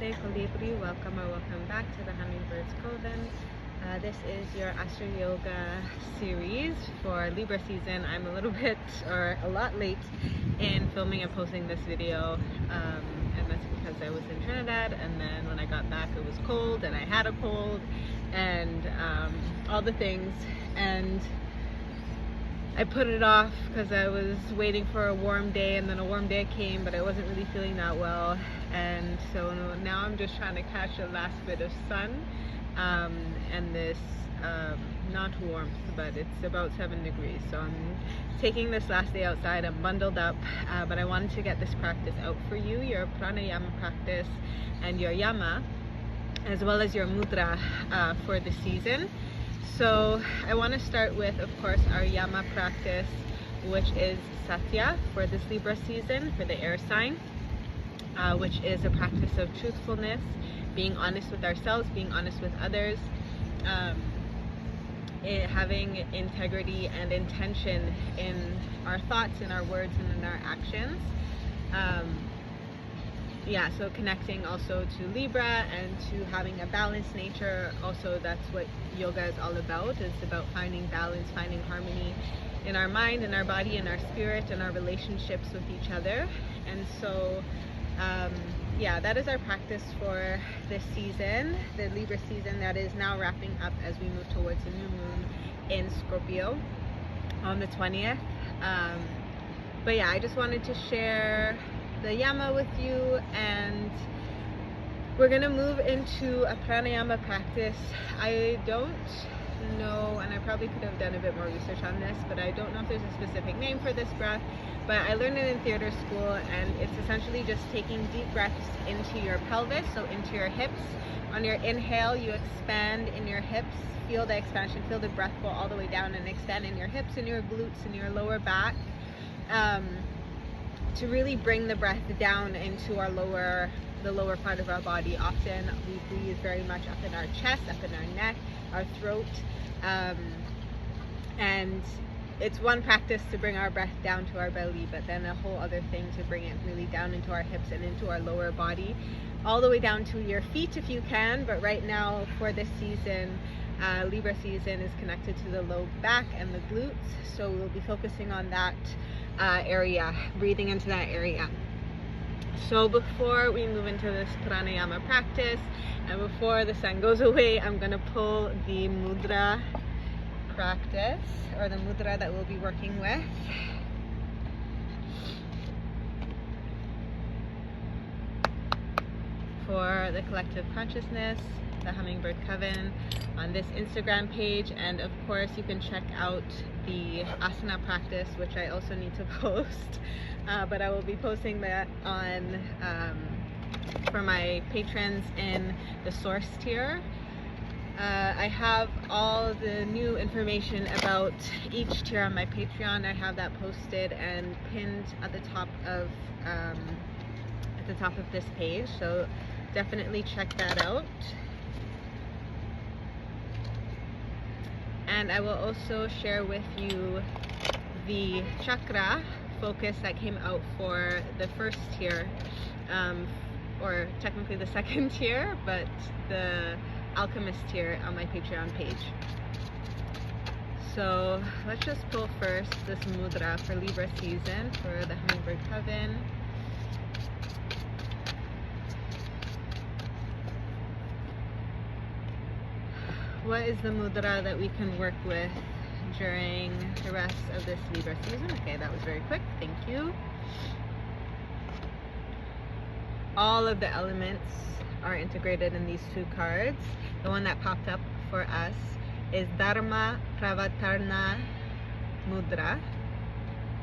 Namaste, Colibri. Welcome or welcome back to the Hummingbird's Coven. This is your Astro Yoga series for Libra season. I'm a little bit or a lot late in filming and posting this video, and that's because I was in Trinidad, and then when I got back it was cold and I had a cold and all the things, and I put it off because I was waiting for a warm day, and then a warm day came, but I wasn't really feeling that well, and so now I'm just trying to catch a last bit of sun, and this not warmth, but it's about 7 degrees, so I'm taking this last day outside. I'm bundled up, but I wanted to get this practice out for you, your pranayama practice and your yama, as well as your mudra for the season. So I want to start with, of course, our yama practice, which is satya for this Libra season, for the air sign, which is a practice of truthfulness, being honest with ourselves, being honest with others, having integrity and intention in our thoughts, in our words, and in our actions. So connecting also to Libra and to having a balanced nature. Also, that's what yoga is all about. It's about finding balance, finding harmony in our mind, in our body, in our spirit, and our relationships with each other. And so that is our practice for this season, the Libra season that is now wrapping up as we move towards the new moon in Scorpio on the 20th. I just wanted to share the yama with you, and we're gonna move into a pranayama practice. I don't know, and I probably could have done a bit more research on this, but I don't know if there's a specific name for this breath, but I learned it in theater school, and it's essentially just taking deep breaths into your pelvis, so into your hips. On your inhale, you expand in your hips, feel the expansion, feel the breath go all the way down and extend in your hips and your glutes and your lower back, to really bring the breath down into our the lower part of our body. Often we breathe very much up in our chest, up in our neck, our throat, and it's one practice to bring our breath down to our belly, but then a whole other thing to bring it really down into our hips and into our lower body, all the way down to your feet if you can. But right now for this season, Libra season, is connected to the low back and the glutes, so we'll be focusing on that area, breathing into that area. So before we move into this pranayama practice, and before the sun goes away, I'm going to pull the mudra practice, or the mudra that we'll be working with. For the collective consciousness, the Hummingbird Coven, on this Instagram page, and of course you can check out the asana practice, which I also need to post, but I will be posting that on for my patrons in the source tier. I have all the new information about each tier on my Patreon. I have that posted and pinned at the top of this page, so definitely check that out. And I will also share with you the chakra focus that came out for the first tier, or technically the second tier, but the alchemist tier on my Patreon page. So let's just pull first this mudra for Libra season for the Hummingbird Coven. What is the mudra that we can work with during the rest of this Libra season? Okay, that was very quick, thank you. All of the elements are integrated in these two cards. The one that popped up for us is Dharma Pravatarna Mudra.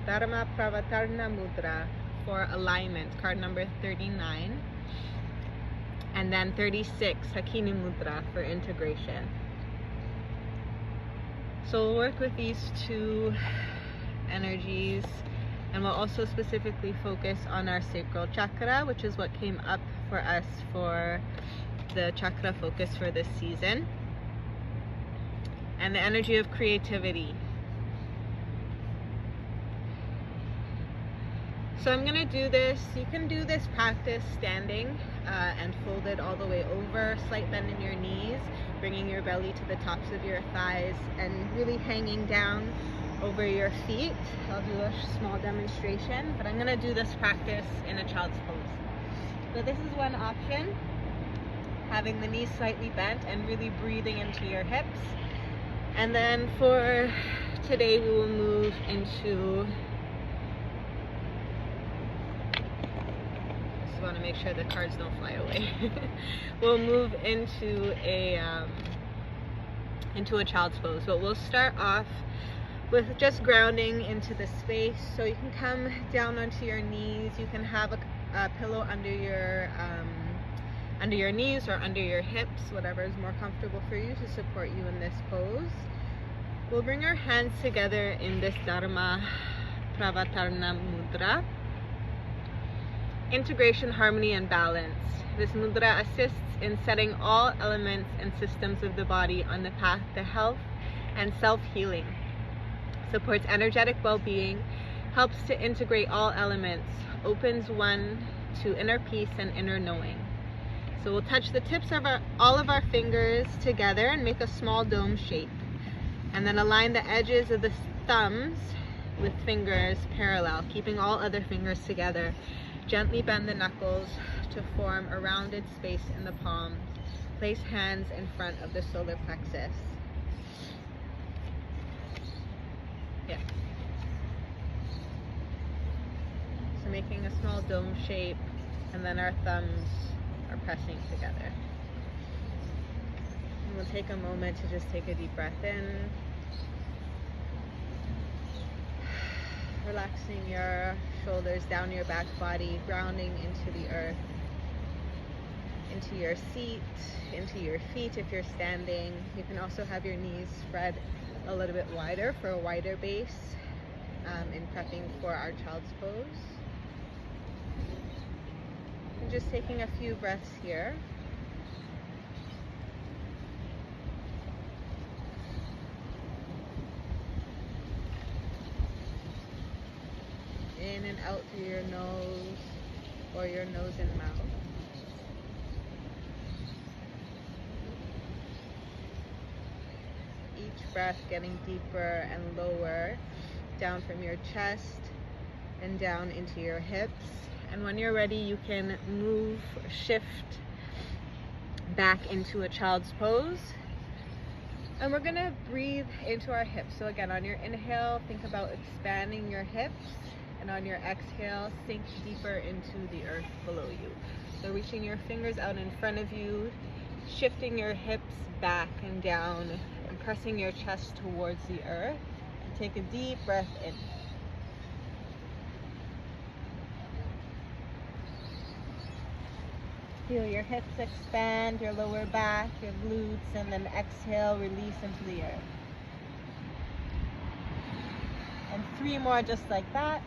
Dharma Pravatarna Mudra for alignment, card number 39. And then 36, Hakini Mudra for integration. So we'll work with these two energies, and we'll also specifically focus on our sacral chakra, which is what came up for us for the chakra focus for this season, and the energy of creativity. So I'm gonna do this. You can do this practice standing and folded all the way over, slight bend in your knees, bringing your belly to the tops of your thighs and really hanging down over your feet. I'll do a small demonstration, but I'm gonna do this practice in a child's pose. So this is one option, having the knees slightly bent and really breathing into your hips. And then for today, we will move into, just want to make sure the cards don't fly away. We'll move into a child's pose, but we'll start off with just grounding into the space. So you can come down onto your knees. You can have a pillow under your knees or under your hips, whatever is more comfortable for you to support you in this pose. We'll bring our hands together in this Dharma Pravartana Mudra. Integration, harmony, and balance. This mudra assists in setting all elements and systems of the body on the path to health and self-healing. Supports energetic well-being, helps to integrate all elements, opens one to inner peace and inner knowing. So we'll touch the tips of all of our fingers together and make a small dome shape. And then align the edges of the thumbs with fingers parallel, keeping all other fingers together. Gently bend the knuckles to form a rounded space in the palms. Place hands in front of the solar plexus. Yeah. So making a small dome shape, and then our thumbs are pressing together. And we'll take a moment to just take a deep breath in. Relaxing your shoulders down your back body, grounding into the earth, into your seat, into your feet if you're standing. You can also have your knees spread a little bit wider for a wider base in prepping for our child's pose. And just taking a few breaths here. In and out through your nose or your nose and mouth. Each breath getting deeper and lower down from your chest and down into your hips. And when you're ready, you can move, shift back into a child's pose. And we're gonna breathe into our hips. So again, on your inhale, think about expanding your hips. And on your exhale, sink deeper into the earth below you. So reaching your fingers out in front of you, shifting your hips back and down, and pressing your chest towards the earth. And take a deep breath in. Feel your hips expand, your lower back, your glutes, and then exhale, release into the earth. And 3 more just like that.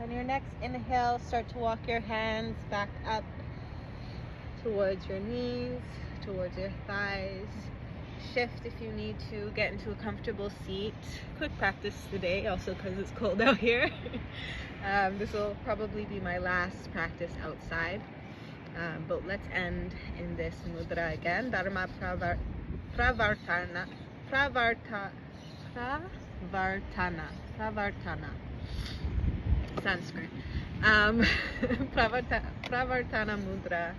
On your next inhale, start to walk your hands back up towards your knees, towards your thighs. Shift if you need to, get into a comfortable seat. Quick practice today, also because it's cold out here. This will probably be my last practice outside. But let's end in this mudra again. Dharma Pravartana. Sanskrit. Pravartana mudra.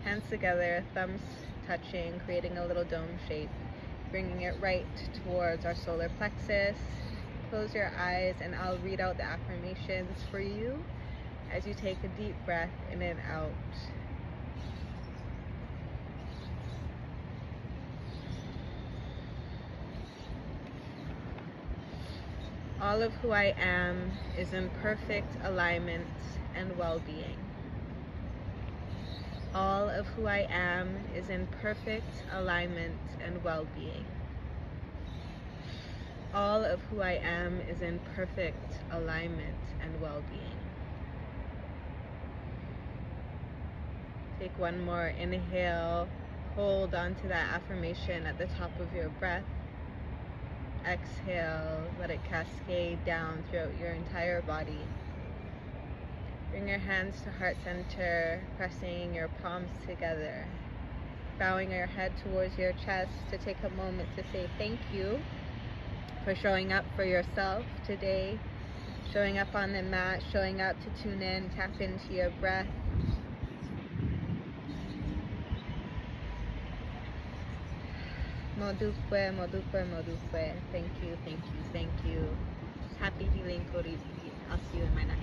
Hands together, thumbs touching, creating a little dome shape. Bringing it right towards our solar plexus. Close your eyes and I'll read out the affirmations for you as you take a deep breath in and out. All of who I am is in perfect alignment and well-being. All of who I am is in perfect alignment and well-being. All of who I am is in perfect alignment and well-being. Take one more inhale. Hold on to that affirmation at the top of your breath. Exhale, let it cascade down throughout your entire body. Bring your hands to heart center, pressing your palms together. Bowing your head towards your chest to take a moment to say thank you for showing up for yourself today. Showing up on the mat, showing up to tune in, tap into your breath. Modukwe, modukwe, modukwe. Thank you, thank you, thank you. Happy healing, Colibri. I'll see you in my next